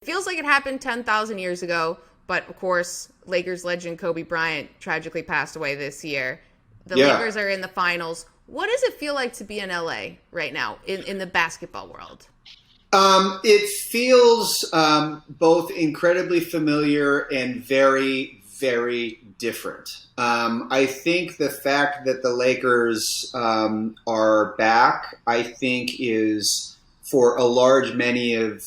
Feels like it happened 10,000 years ago, but of course, Lakers legend Kobe Bryant tragically passed away this year. The Lakers are in the finals. What does it feel like to be in LA right now in the basketball world? It feels both incredibly familiar and very, very different. I think the fact that the Lakers are back, I think, is for a large many of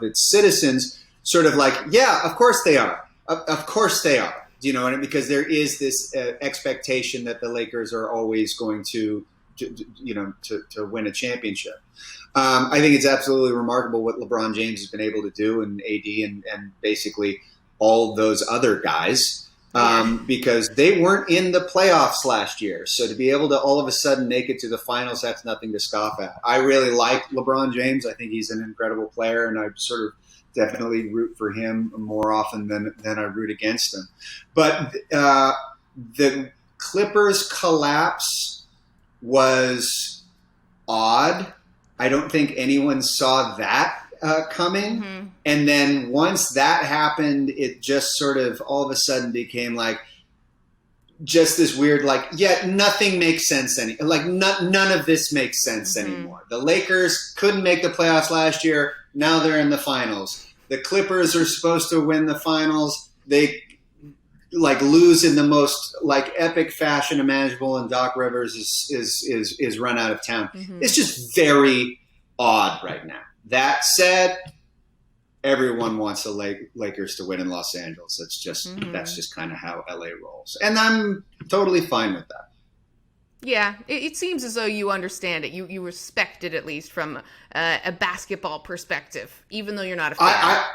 its citizens, sort of like, yeah, of course they are. Of course they are. Do you know what I mean? Because there is this expectation that the Lakers are always going to win a championship. I think it's absolutely remarkable what LeBron James has been able to do, and AD and basically all those other guys, because they weren't in the playoffs last year. So to be able to all of a sudden make it to the finals, that's nothing to scoff at. I really like LeBron James. I think he's an incredible player, and I sort of definitely root for him more often than I root against him. But the Clippers collapse was odd. I don't think anyone saw that coming. Mm-hmm. And then once that happened, it just sort of all of a sudden became like just this weird, like, yeah, nothing makes sense none of this makes sense anymore. The Lakers couldn't make the playoffs last year. Now they're in the finals. The Clippers are supposed to win the finals. They lose in the most epic fashion imaginable, and Doc Rivers is run out of town. Mm-hmm. It's just very odd right now. That said, everyone wants the Lakers to win in Los Angeles. That's just kind of how LA rolls, and I'm totally fine with that. Yeah, it seems as though you understand it. You respect it, at least from a basketball perspective, even though you're not a fan.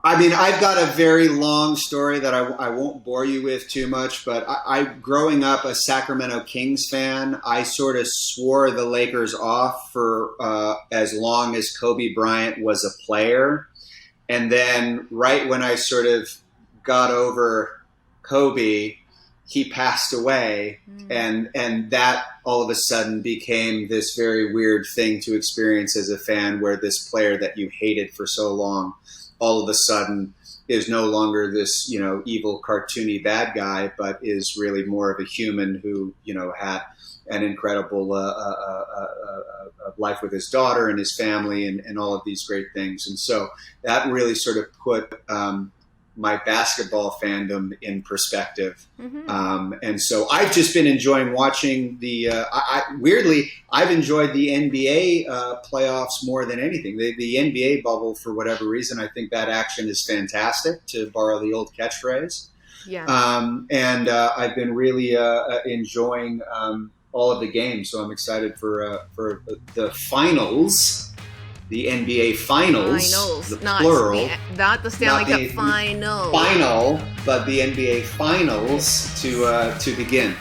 I mean, I've got a very long story that I won't bore you with too much, but I growing up a Sacramento Kings fan, I sort of swore the Lakers off for as long as Kobe Bryant was a player. And then right when I sort of got over Kobe, he passed away, and that all of a sudden became this very weird thing to experience as a fan, where this player that you hated for so long all of a sudden is no longer this, evil cartoony bad guy, but is really more of a human who, had an incredible life with his daughter and his family and all of these great things. And so that really sort of put my basketball fandom in perspective. Mm-hmm. And so I've just been enjoying watching weirdly, I've enjoyed the NBA playoffs more than anything. The NBA bubble, for whatever reason, I think that action is fantastic, to borrow the old catchphrase. Yeah. And I've been really enjoying all of the games. So I'm excited for the finals. The NBA finals, the plural, not the Stanley Cup finals. Final, but the NBA finals to begin.